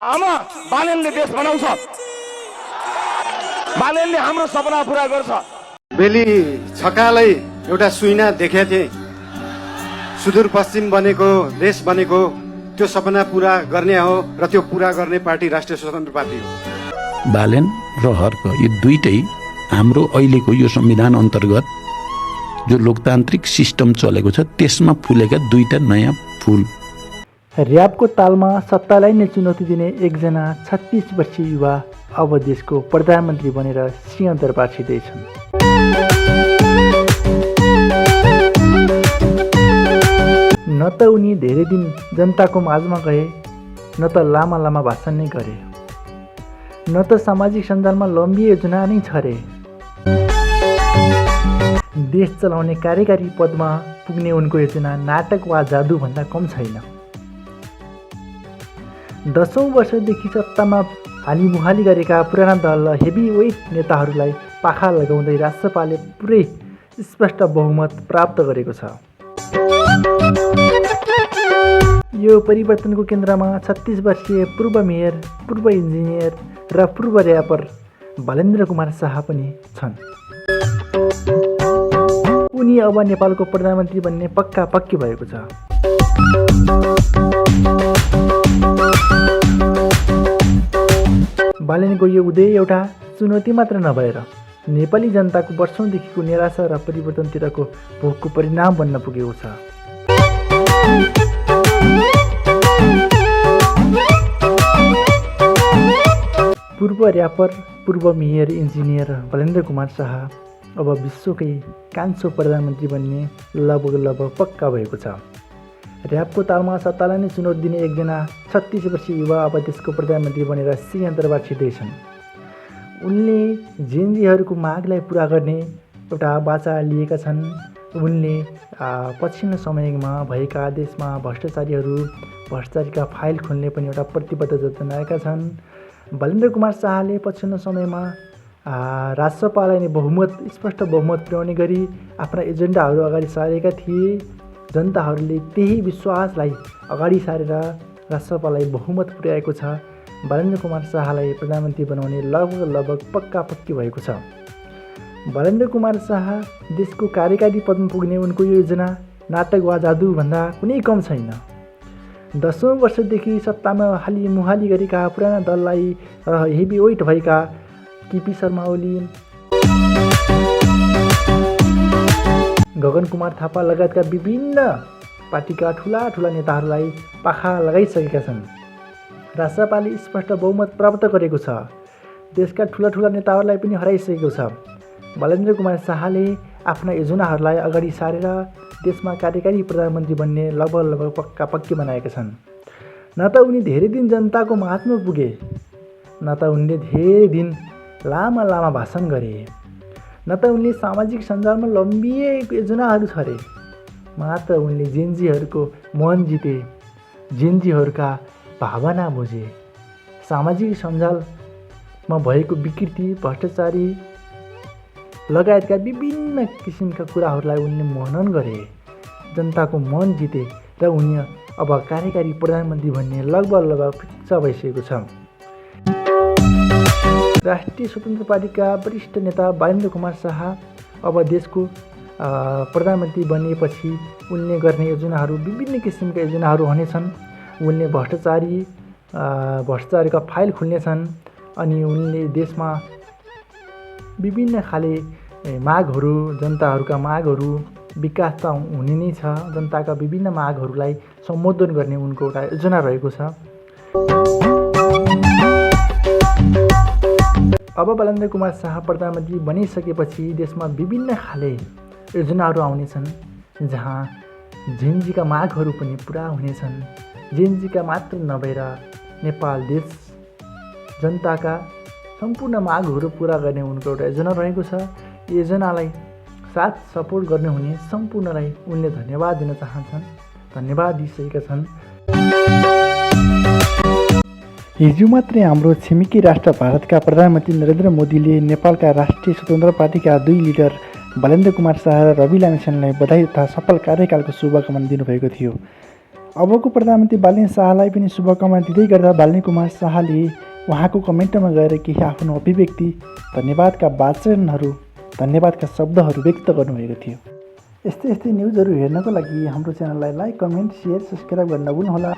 आमा बालेनले देश बनाउँछ, बालेनले हाम्रो सपना पूरा गर्छ। बेली छकालै एउटा सुइना देखेको थिएँ, सुदूरपश्चिम बनेको देश बनेको त्यो सपना पूरा गर्ने हो र त्यो पूरा गर्ने पार्टी राष्ट्रिय स्वतन्त्र पार्टी हो। बालेन र हर्क यो दुईटै हाम्रो अहिलेको यो संविधान अन्तर्गत जो लोकतान्त्रिक सिस्टम चलेको छ त्यसमा फुलेका दुईटा नयाँ फुल। र्याबको तालमा सत्तालाई नै चुनौती दिने एकजना 36 वर्षीय युवा अब देशको प्रधानमन्त्री बनेर सिंहदरबार छिर्दैछन्। न त उनी धेरै दिन जनताको माझमा गए, न त लामा लामा भाषण नै गरे, न त सामाजिक सञ्जालमा लम्बी योजना नै छरे। देश चलाउने कार्यकारी पदमा पुग्ने उनको योजना नाटक वा जादुभन्दा कम छैन। 10औं वर्षदेखि सत्तामा हालिमुहाली गरेका पुराना दल र हेभी वेट नेताहरूलाई पाखा लगाउँदै राष्ट्रपाले पुरै स्पष्ट बहुमत प्राप्त गरेको छ। यो परिवर्तनको केन्द्रमा 36 वर्षीय पूर्व मेयर, पूर्व इन्जिनियर र पूर्व र्यापर बालेन्द्र कुमार शाह पनि छन्। उनी अब नेपालको प्रधानमन्त्री बन्ने पक्का पक्की भएको छ। बालेनको यो उदय एउटा चुनौती मात्र नभएर नेपाली जनताको वर्षौंदेखिको निराशा र परिवर्तनतिरको भोकको परिणाम बन्न पुगेको छ। पूर्व र्यापर, पूर्व मेयर, इन्जिनियर बालेन्द्र कुमार शाह अब विश्वकै कान्छो प्रधानमन्त्री बन्ने लगभग पक्का भएको छ। र्याबको तालमा सत्तालाई नै चुनौती दिने एकजना 36 वर्षीय युवा अब देशको प्रधानमन्त्री बनेर सिंहदरबार छिर्दैछन्। उनले जेनजीहरूको मागलाई पुरा गर्ने एउटा बाचा लिएका छन्। उनले पछिल्लो समयमा भएका देशमा भ्रष्टाचारीका फाइल खोल्ने पनि एउटा प्रतिबद्धता जनाएका छन्। बालेन्द्र कुमार शाहले पछिल्लो समयमा राष्ट्रपालाई नै स्पष्ट बहुमत पुर्याउने गरी आफ्ना एजेन्डाहरू अगाडि सारेका थिए। जनताहरूले त्यही विश्वासलाई अगाडि सारेर राष्ट्रपालाई बहुमत पुर्याएको छ। बालेन्द्र कुमार शाहलाई प्रधानमन्त्री बनाउने लगभग पक्का पक्की भएको छ। बालेन्द्र कुमार शाह देशको कार्यकारी पदमा पुग्ने उनको योजना नाटक वा जादुभन्दा कुनै कम छैन। 10औं वर्षदेखि सत्तामा हालिमुहाली गरेका पुराना दललाई र हेभी वेट भएका केपी शर्मा ओली, गगन कुमार थापा लगायतका विभिन्न पार्टीका ठुला नेताहरूलाई पाखा लगाइसकेका छन्। राष्ट्रपाले स्पष्ट बहुमत प्राप्त गरेको छ। देशका ठुला नेताहरूलाई पनि हराइसकेको छ। बालेन्द्र कुमार शाहले आफ्ना योजनाहरूलाई अगाडि सारेर देशमा कार्यकारी प्रधानमन्त्री बन्ने लगभग पक्का पक्की बनाएका छन्। न त उनी धेरै दिन जनताको माझमा पुगे, न त उनले धेरै दिन लामा भाषण गरे, न त उनले सामाजिक सञ्जालमा लम्बी योजनाहरू छरे। मात्र उनले जेनजीहरूको मन जिते, जेनजीहरूका भावना बुझे। सामाजिक सञ्जालमा भएको विकृति, भ्रष्टाचारी लगायतका विभिन्न किसिमका कुराहरूलाई उनले मनन गरे, जनताको मन जिते र उनी अब कार्यकारी प्रधानमन्त्री भन्ने लगभग फिक्स भइसकेको छ। राष्ट्रिय स्वतन्त्र पार्टीका वरिष्ठ नेता बालेन्द्र कुमार शाह अब देशको प्रधानमन्त्री बनिएपछि उनले गर्ने योजनाहरू विभिन्न किसिमका योजनाहरू हुनेछन्। उनले भ्रष्टाचारीका फाइल खुल्नेछन् अनि उनले देशमा विभिन्न खाले मागहरू, जनताहरूका मागहरू, विकास त हुने नै छ, जनताका विभिन्न मागहरूलाई सम्बोधन गर्ने उनको एउटा योजना रहेको छ। अब बालेन्द्र कुमार शाह प्रधानमन्त्री बनिसकेपछि देशमा विभिन्न खाले योजनाहरू आउनेछन् जहाँ जेनजीका मागहरू पनि पुरा हुनेछन्। जेनजीका मात्र नभएर नेपाल देश जनताका सम्पूर्ण मागहरू पुरा गर्ने उनको एउटा योजना रहेको छ। योजनालाई साथ सपोर्ट गर्ने हुने सम्पूर्णलाई उनले धन्यवाद दिन चाहन्छन्, धन्यवाद दिइसकेका छन्। हिजो मात्रै हाम्रो छिमेकी राष्ट्र भारतका प्रधानमन्त्री नरेन्द्र मोदीले नेपालका राष्ट्रिय स्वतन्त्र पार्टीका 2 लिडर बालेन्द्र कुमार शाह र रवि लामिछानेलाई बधाई तथा सफल कार्यकालको शुभकामना दिनुभएको थियो। अबको प्रधानमन्त्री बालिन शाहलाई पनि शुभकामना दिँदै गर्दा बालिन कुमार शाहले उहाँको कमेन्टमा गएर केही आफ्नो अभिव्यक्ति, धन्यवादका वाचनहरू, धन्यवादका शब्दहरू व्यक्त गर्नुभएको थियो। यस्तै यस्तै न्युजहरू हेर्नको लागि हाम्रो च्यानललाई लाइक, कमेन्ट, सेयर, सब्सक्राइब गर्न नभुल्नुहोला।